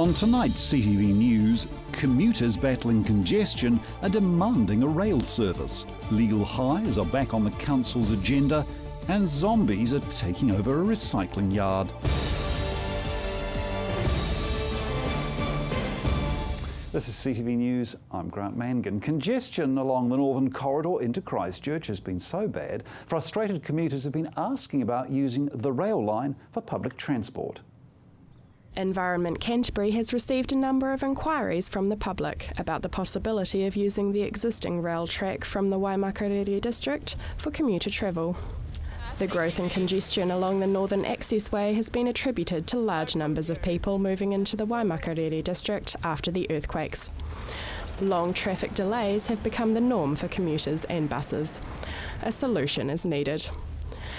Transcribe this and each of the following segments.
On tonight's CTV News, commuters battling congestion are demanding a rail service. Legal highs are back on the council's agenda, and zombies are taking over a recycling yard. This is CTV News, I'm Grant Mangan. Congestion along the Northern Corridor into Christchurch has been so bad, frustrated commuters have been asking about using the rail line for public transport. Environment Canterbury has received a number of inquiries from the public about the possibility of using the existing rail track from the Waimakariri district for commuter travel. The growth in congestion along the Northern Access Way has been attributed to large numbers of people moving into the Waimakariri district after the earthquakes. Long traffic delays have become the norm for commuters and buses. A solution is needed.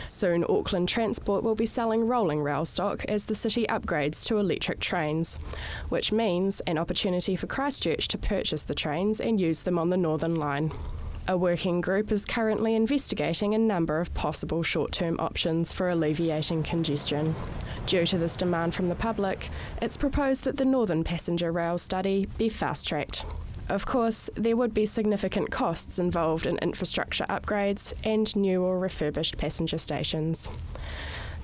Soon Auckland Transport will be selling rolling rail stock as the city upgrades to electric trains, which means an opportunity for Christchurch to purchase the trains and use them on the Northern Line. A working group is currently investigating a number of possible short-term options for alleviating congestion. Due to this demand from the public, it's proposed that the Northern Passenger Rail study be fast-tracked. Of course, there would be significant costs involved in infrastructure upgrades and new or refurbished passenger stations.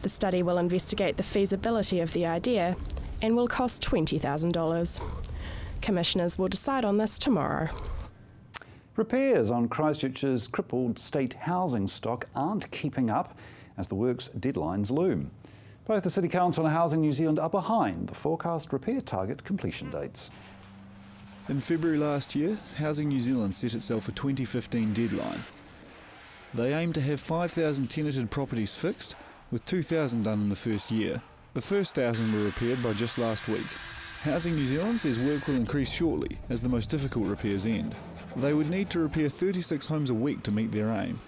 The study will investigate the feasibility of the idea and will cost $20,000. Commissioners will decide on this tomorrow. Repairs on Christchurch's crippled state housing stock aren't keeping up as the works deadlines loom. Both the City Council and Housing New Zealand are behind the forecast repair target completion dates. In February last year, Housing New Zealand set itself a 2015 deadline. They aim to have 5,000 tenanted properties fixed, with 2,000 done in the first year. The first 1,000 were repaired by just last week. Housing New Zealand says work will increase shortly as the most difficult repairs end. They would need to repair 36 homes a week to meet their aim.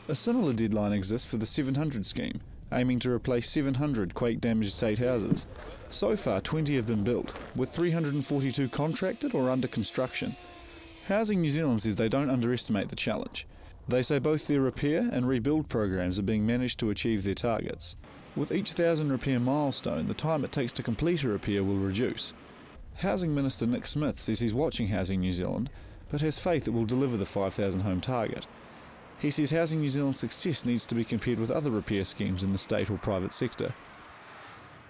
A similar deadline exists for the 700 scheme, aiming to replace 700 quake-damaged state houses. So far, 20 have been built, with 342 contracted or under construction. Housing New Zealand says they don't underestimate the challenge. They say both their repair and rebuild programs are being managed to achieve their targets. With each 1,000 repair milestone, the time it takes to complete a repair will reduce. Housing Minister Nick Smith says he's watching Housing New Zealand, but has faith it will deliver the 5,000 home target. He says Housing New Zealand's success needs to be compared with other repair schemes in the state or private sector.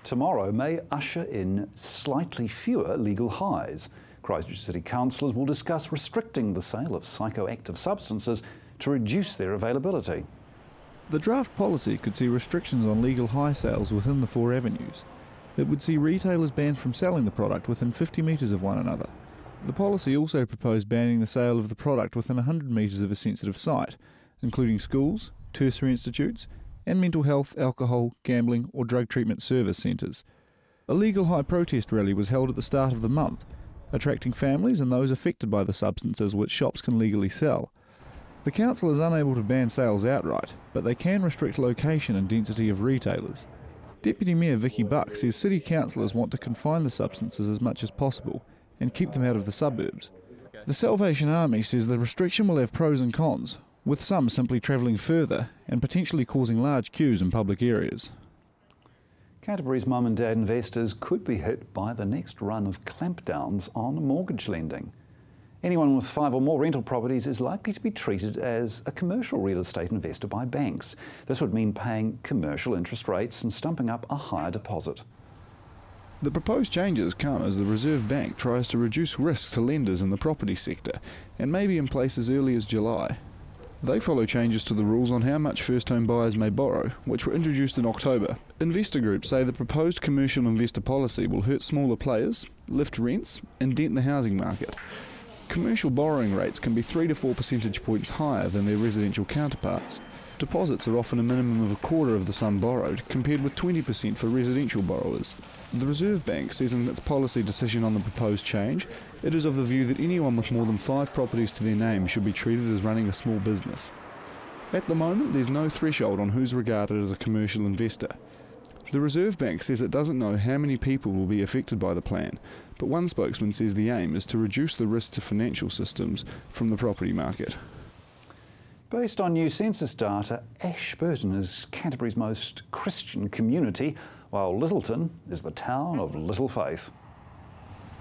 Tomorrow may usher in slightly fewer legal highs. Christchurch City councillors will discuss restricting the sale of psychoactive substances to reduce their availability. The draft policy could see restrictions on legal high sales within the 4 avenues. It would see retailers banned from selling the product within 50 metres of one another. The policy also proposed banning the sale of the product within 100 metres of a sensitive site, including schools, tertiary institutes, and mental health, alcohol, gambling or drug treatment service centres. A legal high protest rally was held at the start of the month, attracting families and those affected by the substances which shops can legally sell. The council is unable to ban sales outright, but they can restrict location and density of retailers. Deputy Mayor Vicky Buck says city councillors want to confine the substances as much as possible and keep them out of the suburbs. The Salvation Army says the restriction will have pros and cons, with some simply travelling further and potentially causing large queues in public areas. Canterbury's mum and dad investors could be hit by the next run of clampdowns on mortgage lending. Anyone with 5 or more rental properties is likely to be treated as a commercial real estate investor by banks. This would mean paying commercial interest rates and stumping up a higher deposit. The proposed changes come as the Reserve Bank tries to reduce risks to lenders in the property sector and may be in place as early as July. They follow changes to the rules on how much first-home buyers may borrow, which were introduced in October. Investor groups say the proposed commercial investor policy will hurt smaller players, lift rents, and dent the housing market. Commercial borrowing rates can be 3 to 4 percentage points higher than their residential counterparts. Deposits are often a minimum of a quarter of the sum borrowed, compared with 20% for residential borrowers. The Reserve Bank says in its policy decision on the proposed change, it is of the view that anyone with more than 5 properties to their name should be treated as running a small business. At the moment, there's no threshold on who's regarded as a commercial investor. The Reserve Bank says it doesn't know how many people will be affected by the plan, but one spokesman says the aim is to reduce the risk to financial systems from the property market. Based on new census data, Ashburton is Canterbury's most Christian community, while Littleton is the town of little faith.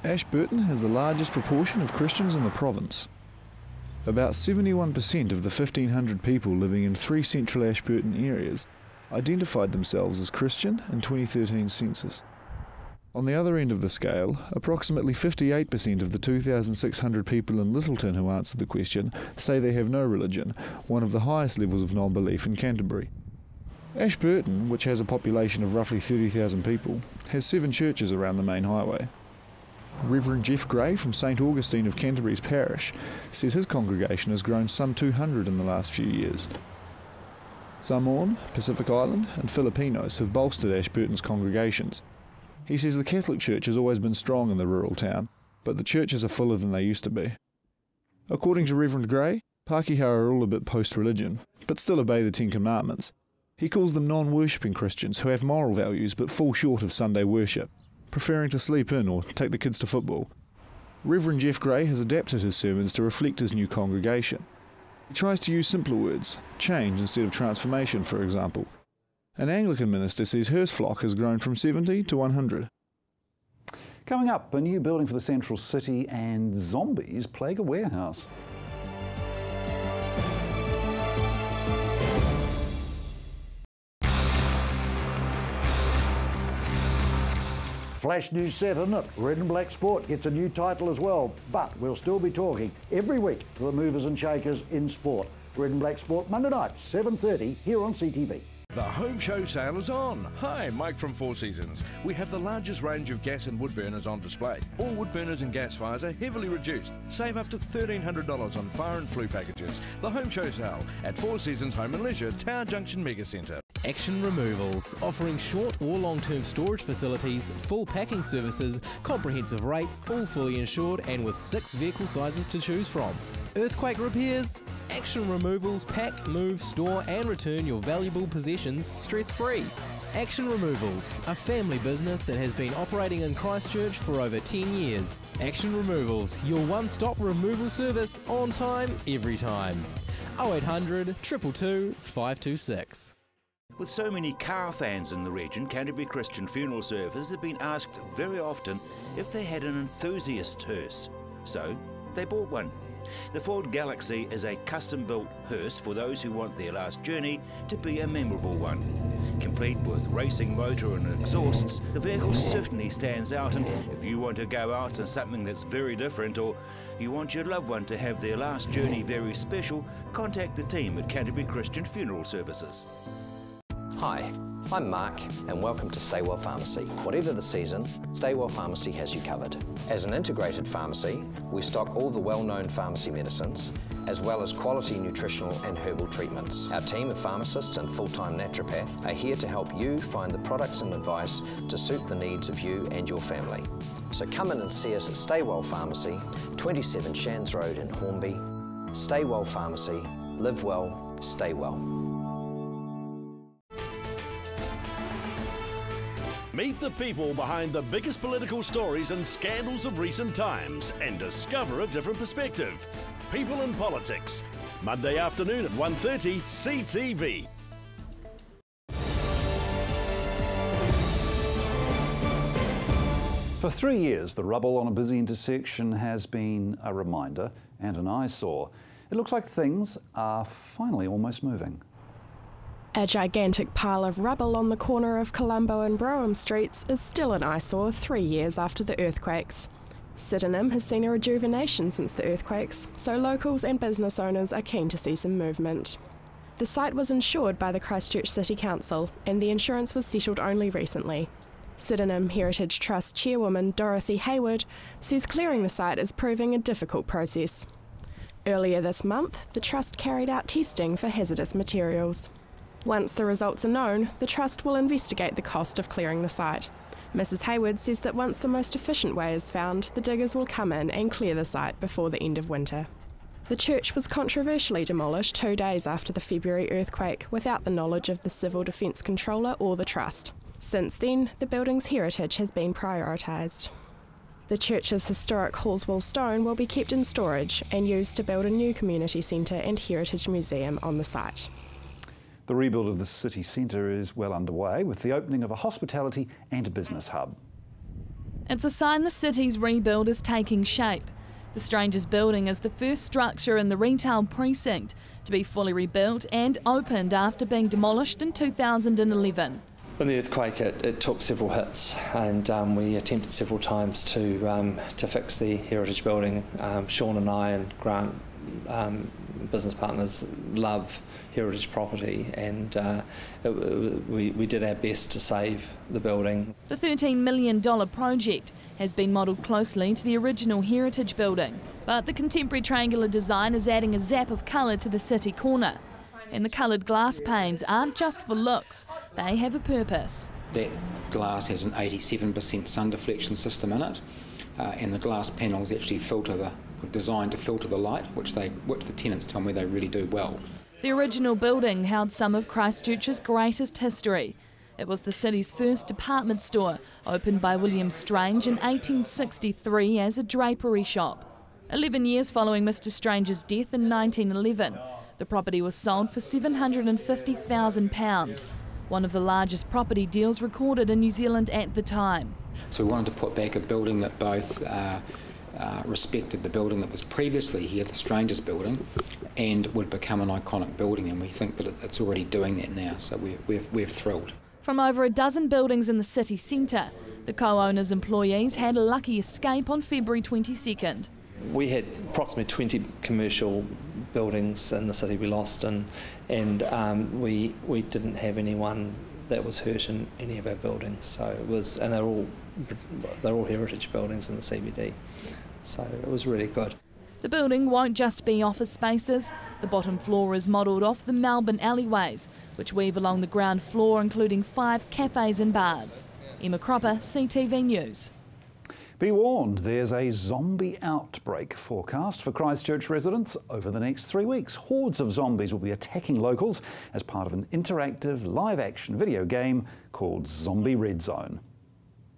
Ashburton has the largest proportion of Christians in the province. About 71% of the 1,500 people living in 3 central Ashburton areas identified themselves as Christian in 2013's census. On the other end of the scale, approximately 58% of the 2,600 people in Littleton who answered the question say they have no religion, one of the highest levels of non-belief in Canterbury. Ashburton, which has a population of roughly 30,000 people, has 7 churches around the main highway. Reverend Jeff Gray from St Augustine of Canterbury's parish says his congregation has grown some 200 in the last few years. Samoan, Pacific Island and Filipinos have bolstered Ashburton's congregations. He says the Catholic Church has always been strong in the rural town, but the churches are fuller than they used to be. According to Reverend Gray, Pākehā are all a bit post-religion, but still obey the 10 Commandments. He calls them non-worshipping Christians who have moral values but fall short of Sunday worship, preferring to sleep in or take the kids to football. Reverend Jeff Gray has adapted his sermons to reflect his new congregation. He tries to use simpler words, change instead of transformation, for example. An Anglican minister says her flock has grown from 70 to 100. Coming up, a new building for the central city and zombies plague a warehouse. Flash news set, isn't it? Red and Black Sport gets a new title as well, but we'll still be talking every week to the movers and shakers in sport. Red and Black Sport, Monday night, 7:30, here on CTV. The home show sale is on. Hi, Mike from Four Seasons. We have the largest range of gas and wood burners on display. All wood burners and gas fires are heavily reduced. Save up to $1,300 on fire and flue packages. The home show sale at Four Seasons Home and Leisure, Tower Junction Mega Centre. Action Removals, offering short or long-term storage facilities, full packing services, comprehensive rates, all fully insured and with 6 vehicle sizes to choose from. Earthquake repairs? Action Removals pack, move, store and return your valuable possessions stress-free. Action Removals, a family business that has been operating in Christchurch for over 10 years. Action Removals, your one-stop removal service on time, every time. 0800 222 526. With so many car fans in the region, Canterbury Christian Funeral Services have been asked very often if they had an enthusiast hearse. So, they bought one. The Ford Galaxy is a custom-built hearse for those who want their last journey to be a memorable one. Complete with racing motor and exhausts, the vehicle certainly stands out, and if you want to go out in something that's very different, or you want your loved one to have their last journey very special, contact the team at Canterbury Christian Funeral Services. Hi, I'm Mark and welcome to Stay Well Pharmacy. Whatever the season, Stay Well Pharmacy has you covered. As an integrated pharmacy, we stock all the well-known pharmacy medicines, as well as quality nutritional and herbal treatments. Our team of pharmacists and full-time naturopath are here to help you find the products and advice to suit the needs of you and your family. So come in and see us at Stay Well Pharmacy, 27 Shands Road in Hornby. Stay Well Pharmacy, live well, stay well. Meet the people behind the biggest political stories and scandals of recent times and discover a different perspective. People in Politics. Monday afternoon at 1:30, CTV. For 3 years, the rubble on a busy intersection has been a reminder and an eyesore. It looks like things are finally almost moving. A gigantic pile of rubble on the corner of Colombo and Brougham Streets is still an eyesore 3 years after the earthquakes. Sydenham has seen a rejuvenation since the earthquakes, so locals and business owners are keen to see some movement. The site was insured by the Christchurch City Council, and the insurance was settled only recently. Sydenham Heritage Trust chairwoman Dorothy Hayward says clearing the site is proving a difficult process. Earlier this month, the Trust carried out testing for hazardous materials. Once the results are known, the Trust will investigate the cost of clearing the site. Mrs Hayward says that once the most efficient way is found, the diggers will come in and clear the site before the end of winter. The church was controversially demolished 2 days after the February earthquake without the knowledge of the Civil Defence Controller or the Trust. Since then, the building's heritage has been prioritised. The church's historic Hallswell stone will be kept in storage and used to build a new community centre and heritage museum on the site. The rebuild of the city centre is well underway with the opening of a hospitality and a business hub. It's a sign the city's rebuild is taking shape. The Strangers building is the first structure in the retail precinct to be fully rebuilt and opened after being demolished in 2011. In the earthquake, it took several hits, and we attempted several times to fix the heritage building. Sean and I and Grant, business partners, love heritage property, and we did our best to save the building. The $13 million project has been modelled closely to the original heritage building, but the contemporary triangular design is adding a zap of colour to the city corner. And the coloured glass panes aren't just for looks, they have a purpose. That glass has an 87% sun deflection system in it, and the glass panels actually were designed to filter the light, which the tenants tell me they really do well. The original building held some of Christchurch's greatest history. It was the city's first department store, opened by William Strange in 1863 as a drapery shop. 11 years following Mr. Strange's death in 1911, the property was sold for £750,000, one of the largest property deals recorded in New Zealand at the time. So we wanted to put back a building that both respected the building that was previously here, the Strangers building, and would become an iconic building, and we think that it's already doing that now, so we're thrilled. From over a dozen buildings in the city centre, the co-owners' employees had a lucky escape on February 22nd. We had approximately 20 commercial buildings in the city we lost, and we didn't have anyone that was hurt in any of our buildings. So it was, and they're all heritage buildings in the CBD. So it was really good. The building won't just be office spaces. The bottom floor is modelled off the Melbourne alleyways, which weave along the ground floor, including 5 cafes and bars. Emma Cropper, CTV News. Be warned, there's a zombie outbreak forecast for Christchurch residents over the next 3 weeks. Hordes of zombies will be attacking locals as part of an interactive live-action video game called Zombie Red Zone.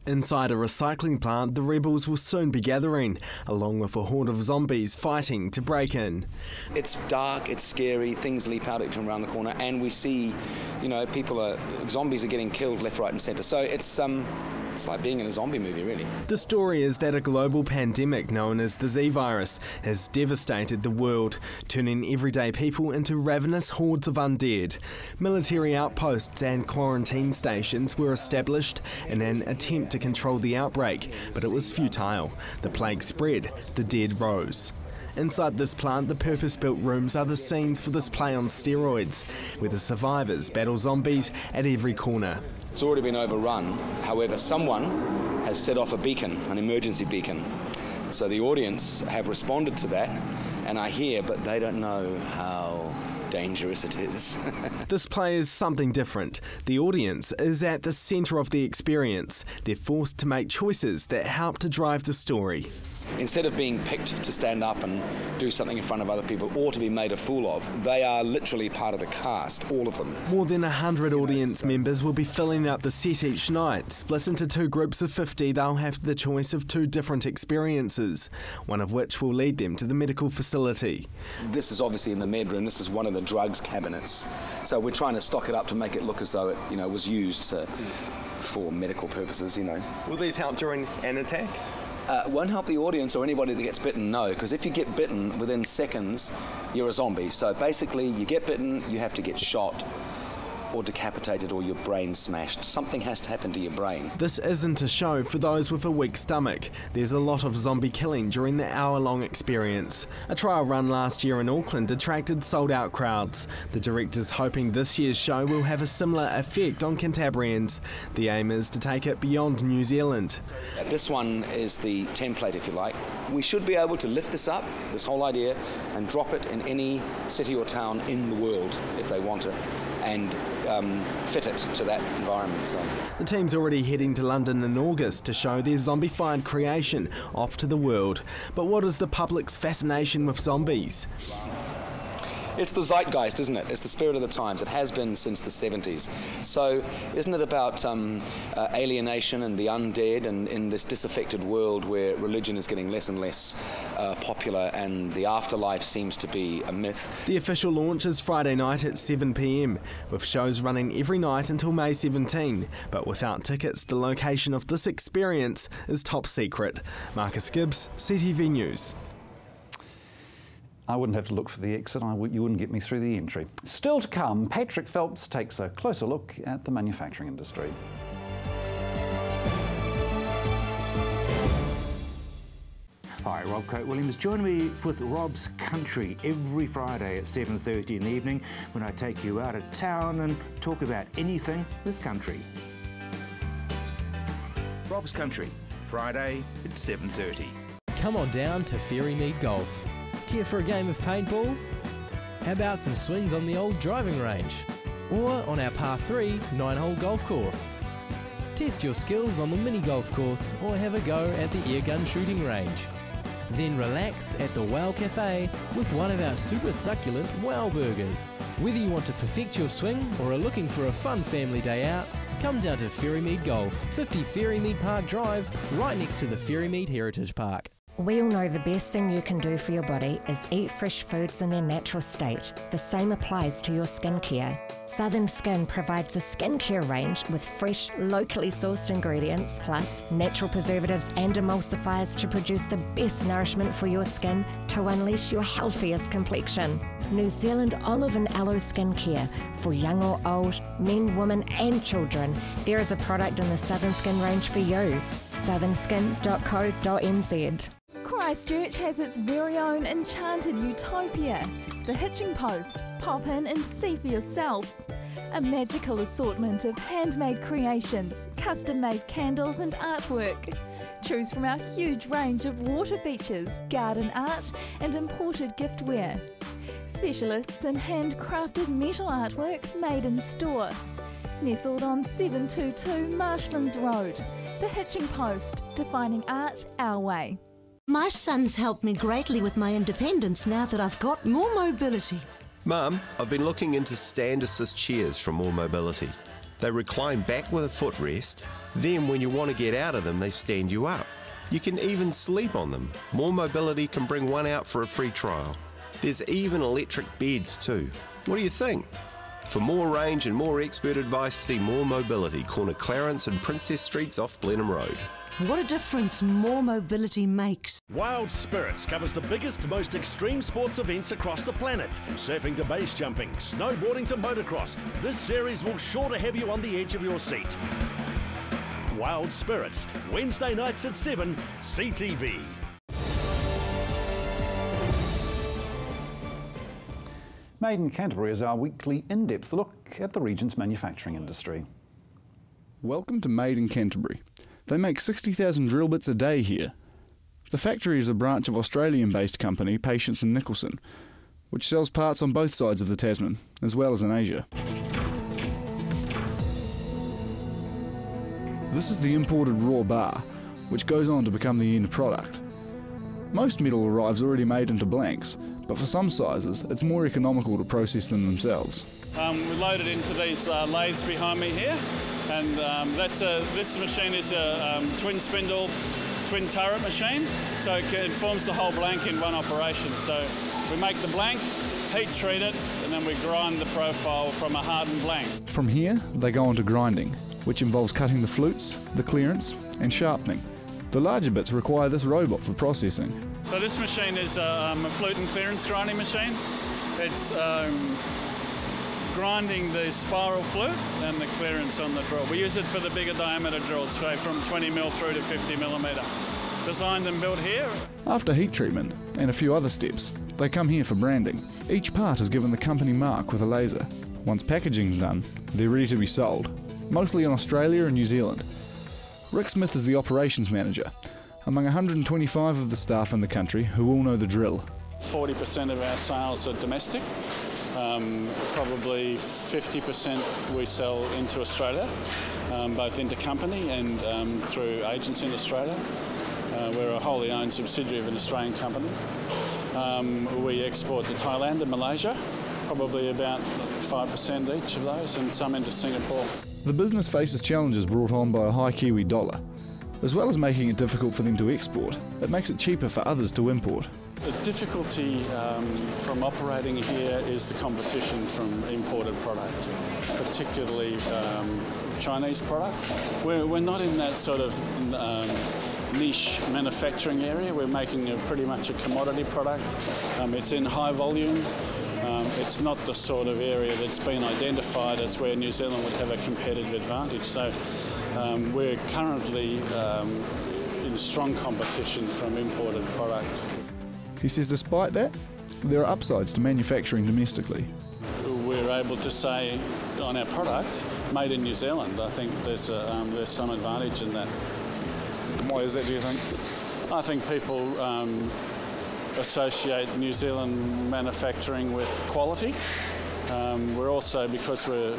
Inside a recycling plant, the rebels will soon be gathering, along with a horde of zombies fighting to break in. It's dark, it's scary, things leap out from around the corner, and we see, zombies are getting killed left, right and centre. So it's like being in a zombie movie, really. The story is that a global pandemic known as the Z virus has devastated the world, turning everyday people into ravenous hordes of undead. Military outposts and quarantine stations were established in an attempt to control the outbreak, but it was futile. The plague spread, the dead rose. Inside this plant, the purpose-built rooms are the scenes for this play on steroids, where the survivors battle zombies at every corner. It's already been overrun. However, someone has set off a beacon, an emergency beacon. So the audience have responded to that and are here, but they don't know how dangerous it is. This play is something different. The audience is at the centre of the experience. They're forced to make choices that help to drive the story. Instead of being picked to stand up and do something in front of other people or to be made a fool of, they are literally part of the cast, all of them. More than 100 audience members will be filling up the set each night. Split into 2 groups of 50, they'll have the choice of 2 different experiences, one of which will lead them to the medical facility. This is obviously in the med room. This is one of the drugs cabinets. So we're trying to stock it up to make it look as though it, was used for medical purposes, Will these help during an attack? Won't help the audience or anybody that gets bitten, no, because if you get bitten within seconds, you're a zombie. So basically, you get bitten, you have to get shot or decapitated or your brain smashed. Something has to happen to your brain. This isn't a show for those with a weak stomach. There's a lot of zombie killing during the hour-long experience. A trial run last year in Auckland attracted sold-out crowds. The director's hoping this year's show will have a similar effect on Canterburyans. The aim is to take it beyond New Zealand. This one is the template, if you like. We should be able to lift this up, this whole idea, and drop it in any city or town in the world, if they want it, and fit it to that environment. So. The team's already heading to London in August to show their zombified creation off to the world. But what is the public's fascination with zombies? it's the zeitgeist, isn't it? It's the spirit of the times. It has been since the 70s. So isn't it about alienation and the undead, and in this disaffected world where religion is getting less and less popular and the afterlife seems to be a myth? The official launch is Friday night at 7 p.m, with shows running every night until May 17. But without tickets, the location of this experience is top secret. Marcus Gibbs, CTV News. I wouldn't have to look for the exit, you wouldn't get me through the entry. Still to come, Patrick Phelps takes a closer look at the manufacturing industry. Hi, Rob Coate-Williams. Join me with Rob's Country every Friday at 7:30 in the evening when I take you out of town and talk about anything that's country. Rob's Country, Friday at 7:30. Come on down to Ferrymead Golf. Care for a game of paintball? How about some swings on the old driving range? Or on our par 3 9-hole golf course? Test your skills on the mini golf course or have a go at the airgun shooting range. Then relax at the Wow Cafe with one of our super succulent Wow Burgers. Whether you want to perfect your swing or are looking for a fun family day out, come down to Ferrymead Golf, 50 Ferrymead Park Drive, right next to the Ferrymead Heritage Park. We all know the best thing you can do for your body is eat fresh foods in their natural state. The same applies to your skincare. Southern Skin provides a skincare range with fresh, locally sourced ingredients, plus natural preservatives and emulsifiers to produce the best nourishment for your skin to unleash your healthiest complexion. New Zealand olive and aloe skincare for young or old, men, women and children. There is a product in the Southern Skin range for you. southernskin.co.nz. Christchurch has its very own enchanted utopia, the Hitching Post. Pop in and see for yourself. A magical assortment of handmade creations, custom-made candles and artwork. Choose from our huge range of water features, garden art and imported giftware. Specialists in handcrafted metal artwork made in store. Nestled on 722 Marshlands Road. The Hitching Post, defining art our way. My son's helped me greatly with my independence now that I've got more mobility. Mum, I've been looking into stand assist chairs from More Mobility. They recline back with a footrest, then when you want to get out of them, they stand you up. You can even sleep on them. More Mobility can bring one out for a free trial. There's even electric beds too. What do you think? For more range and more expert advice, see More Mobility, corner Clarence and Princess Streets off Blenheim Road. What a difference more mobility makes. Wild Spirits covers the biggest, most extreme sports events across the planet. Surfing to base jumping, snowboarding to motocross. This series will sure to have you on the edge of your seat. Wild Spirits, Wednesday nights at 7, CTV. Made in Canterbury is our weekly in-depth look at the region's manufacturing industry. Welcome to Made in Canterbury. They make 60,000 drill bits a day here. The factory is a branch of Australian-based company Patience & Nicholson, which sells parts on both sides of the Tasman, as well as in Asia. This is the imported raw bar, which goes on to become the end product. Most metal arrives already made into blanks, but for some sizes, it's more economical to process them themselves. We load it into these lathes behind me here, and this machine is a twin spindle, twin turret machine, so it forms the whole blank in one operation. So we make the blank, heat treat it, and then we grind the profile from a hardened blank. From here, they go on to grinding, which involves cutting the flutes, the clearance, and sharpening. The larger bits require this robot for processing. So this machine is a flute and clearance grinding machine. It's grinding the spiral flute and the clearance on the drill. We use it for the bigger diameter drills, so from 20mm through to 50mm. Designed and built here. After heat treatment and a few other steps, they come here for branding. Each part is given the company mark with a laser. Once packaging's done, they're ready to be sold, mostly in Australia and New Zealand. Rick Smith is the operations manager, among 125 of the staff in the country who all know the drill. 40% of our sales are domestic. Probably 50% we sell into Australia, both intercompany and through agents in Australia. We're a wholly owned subsidiary of an Australian company. We export to Thailand and Malaysia, probably about 5% each of those, and some into Singapore. The business faces challenges brought on by a high Kiwi dollar. As well as making it difficult for them to export, it makes it cheaper for others to import. The difficulty from operating here is the competition from imported product, particularly Chinese product. We're not in that sort of niche manufacturing area. We're making pretty much a commodity product. It's in high volume. It's not the sort of area that's been identified as where New Zealand would have a competitive advantage. So we're currently in strong competition from imported product. He says despite that, there are upsides to manufacturing domestically. We're able to say on our product, made in New Zealand. I think there's some advantage in that. And why is that, do you think? I think people associate New Zealand manufacturing with quality. We're also, because we're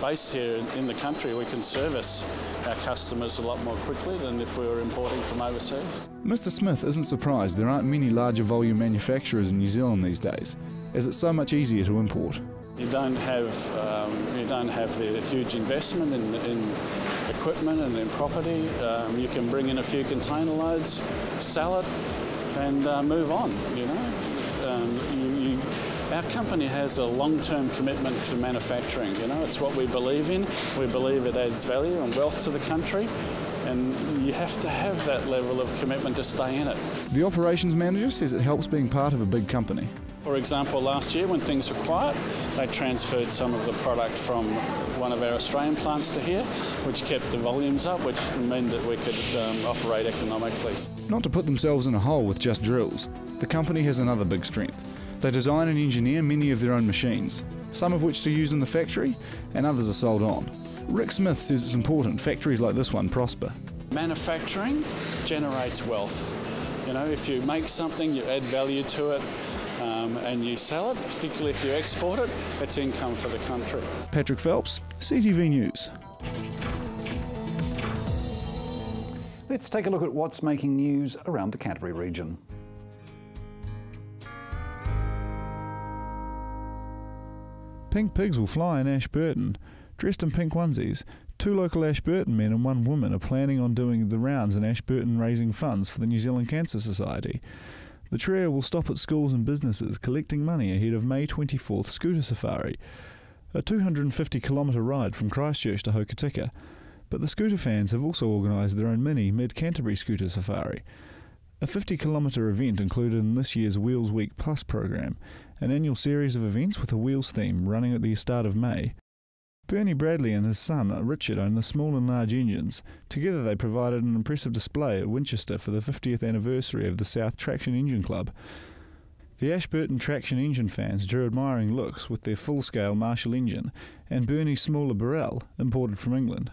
based here in the country, we can service our customers a lot more quickly than if we were importing from overseas. Mr. Smith isn't surprised there aren't many larger volume manufacturers in New Zealand these days, as it's so much easier to import. You don't have the huge investment in equipment and in property. You can bring in a few container loads, sell it, and move on. You know, our company has a long-term commitment to manufacturing. You know, it's what we believe in. We believe it adds value and wealth to the country, and you have to have that level of commitment to stay in it. The operations manager says it helps being part of a big company. For example, last year when things were quiet, they transferred some of the product from one of our Australian plants to here, which kept the volumes up, which meant that we could operate economically. Not to put themselves in a hole with just drills, the company has another big strength. They design and engineer many of their own machines, some of which to use in the factory and others are sold on. Rick Smith says it's important factories like this one prosper. Manufacturing generates wealth. You know, if you make something, you add value to it, and you sell it, particularly if you export it, it's income for the country. Patrick Phelps, CTV News. Let's take a look at what's making news around the Canterbury region. Pink pigs will fly in Ashburton. Dressed in pink onesies, 2 local Ashburton men and 1 woman are planning on doing the rounds in Ashburton raising funds for the New Zealand Cancer Society. The trio will stop at schools and businesses collecting money ahead of May 24th scooter safari, a 250-kilometre ride from Christchurch to Hokitika. But the scooter fans have also organised their own mini mid-Canterbury scooter safari, a 50-kilometre event included in this year's Wheels Week Plus programme, an annual series of events with a Wheels theme running at the start of May. Bernie Bradley and his son Richard own the small and large engines. Together they provided an impressive display at Winchester for the 50th anniversary of the South Traction Engine Club. The Ashburton Traction Engine fans drew admiring looks with their full-scale Marshall engine and Bernie's smaller Burrell, imported from England.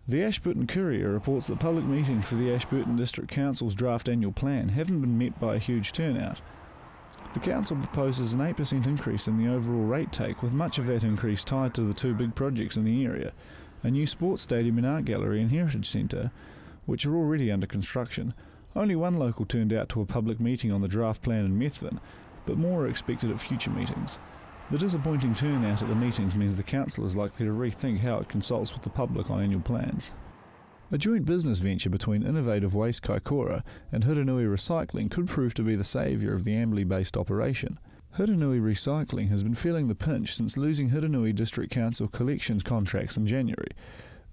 The Ashburton Courier reports that public meetings for the Ashburton District Council's draft annual plan haven't been met by a huge turnout. The council proposes an 8% increase in the overall rate take, with much of that increase tied to the 2 big projects in the area, a new sports stadium and art gallery and heritage centre, which are already under construction. Only 1 local turned out to a public meeting on the draft plan in Methven, but more are expected at future meetings. The disappointing turnout at the meetings means the council is likely to rethink how it consults with the public on annual plans. A joint business venture between Innovative Waste Kaikoura and Huranui Recycling could prove to be the saviour of the Amberley-based operation. Huranui Recycling has been feeling the pinch since losing Huranui District Council collections contracts in January.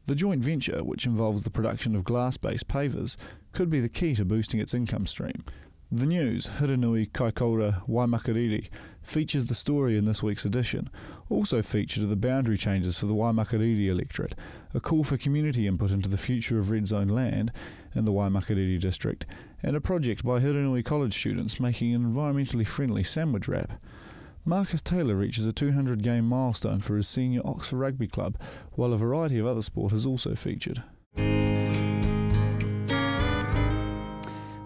The joint venture, which involves the production of glass-based pavers, could be the key to boosting its income stream. The news, Huranui Kaikoura Waimakariri, features the story in this week's edition. Also featured are the boundary changes for the Waimakariri electorate, a call for community input into the future of red zone land in the Waimakariri district, and a project by Huranui College students making an environmentally friendly sandwich wrap. Marcus Taylor reaches a 200-game milestone for his senior Oxford Rugby Club, while a variety of other sport is also featured.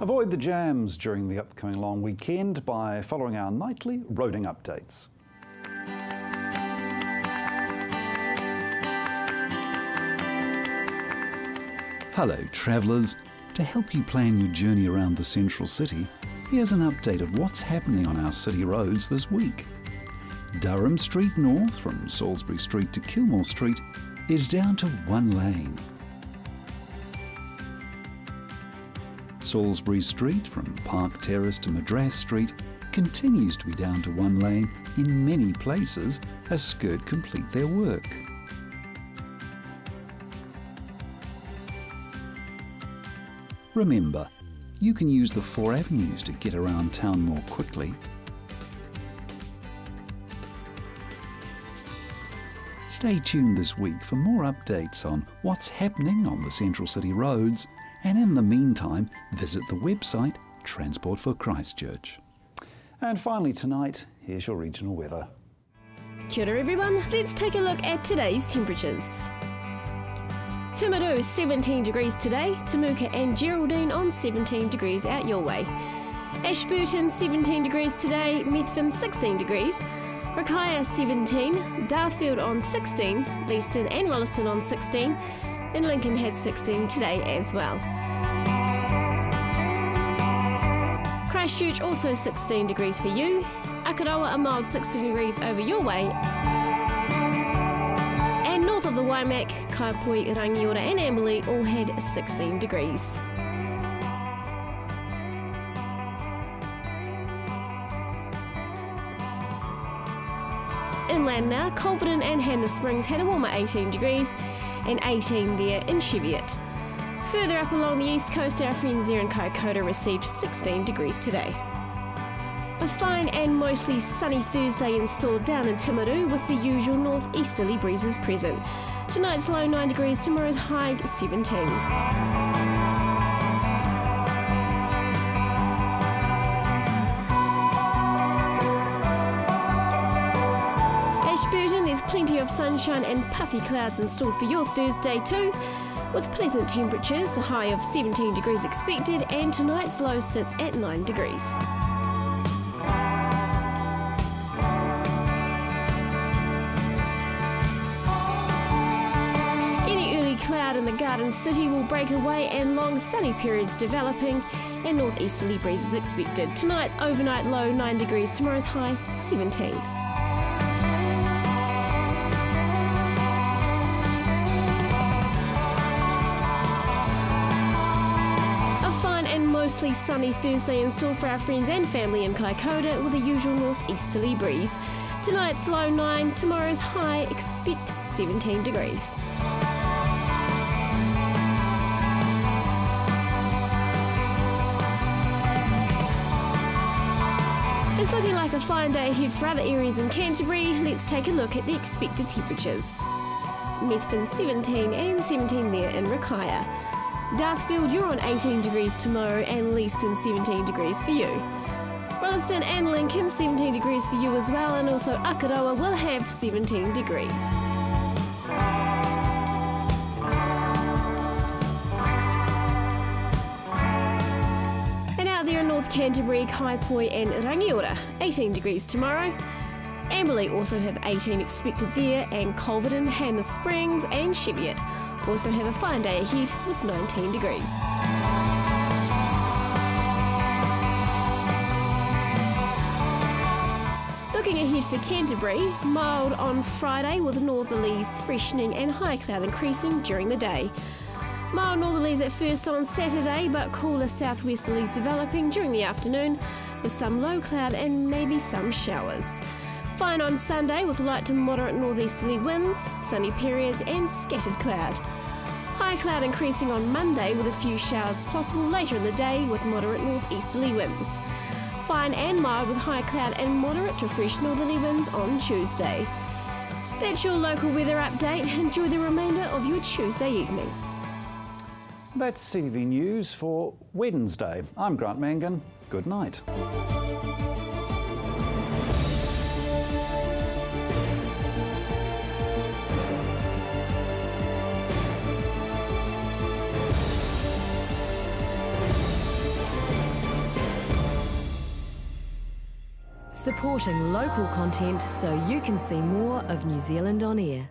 Avoid the jams during the upcoming long weekend by following our nightly roading updates. Hello travellers, to help you plan your journey around the central city, here's an update of what's happening on our city roads this week. Durham Street North from Salisbury Street to Kilmore Street is down to 1 lane. Salisbury Street from Park Terrace to Madras Street continues to be down to 1 lane in many places as Skirt complete their work. Remember, you can use the 4 avenues to get around town more quickly. Stay tuned this week for more updates on what's happening on the Central City roads, and in the meantime, visit the website Transport for Christchurch. And finally tonight, here's your regional weather. Kia ora everyone, let's take a look at today's temperatures. Timaru 17 degrees today, Temuka and Geraldine on 17 degrees out your way. Ashburton 17 degrees today, Methven 16 degrees, Rakaia 17, Darfield on 16, Leeston and Rolleston on 16, and Lincoln had 16 today as well. Christchurch also 16 degrees for you, Akaroa a mild 16 degrees over your way, and north of the Waimak, Kaipoi, Rangiora and Amberley all had 16 degrees. Inland now, Culverden and Hannah Springs had a warmer 18 degrees and 18 there in Cheviot. Further up along the east coast, our friends there in Kaikoura received 16 degrees today. A fine and mostly sunny Thursday in store down in Timaru with the usual northeasterly breezes present. Tonight's low 9 degrees, tomorrow's high 17. Ashburton, there's plenty of sunshine and puffy clouds installed for your Thursday too, with pleasant temperatures, a high of 17 degrees expected, and tonight's low sits at 9 degrees. Any early cloud in the Garden City will break away and long sunny periods developing and northeasterly breezes expected. Tonight's overnight low 9 degrees, tomorrow's high 17. Mostly sunny Thursday in store for our friends and family in Kaikoura with a usual northeasterly breeze. Tonight's low 9, tomorrow's high expect 17 degrees. It's looking like a fine day ahead for other areas in Canterbury. Let's take a look at the expected temperatures. Methven 17 and 17 there in Rakaia. Darfield, you're on 18 degrees tomorrow, and Leeston 17 degrees for you. Rolleston and Lincoln 17 degrees for you as well, and also Akaroa will have 17 degrees. And out there in North Canterbury, Kaipoi and Rangiora, 18 degrees tomorrow. Amberley also have 18 expected there, and Culverden, Hannah Springs and Cheviot also have a fine day ahead with 19 degrees. Looking ahead for Canterbury, mild on Friday with northerlies freshening and high cloud increasing during the day. Mild northerlies at first on Saturday, but cooler southwesterlies developing during the afternoon with some low cloud and maybe some showers. Fine on Sunday with light to moderate northeasterly winds, sunny periods and scattered cloud. High cloud increasing on Monday with a few showers possible later in the day with moderate northeasterly winds. Fine and mild with high cloud and moderate to fresh northerly winds on Tuesday. That's your local weather update. Enjoy the remainder of your Tuesday evening. That's CTV News for Wednesday. I'm Grant Mangan. Good night. Supporting local content so you can see more of New Zealand on air.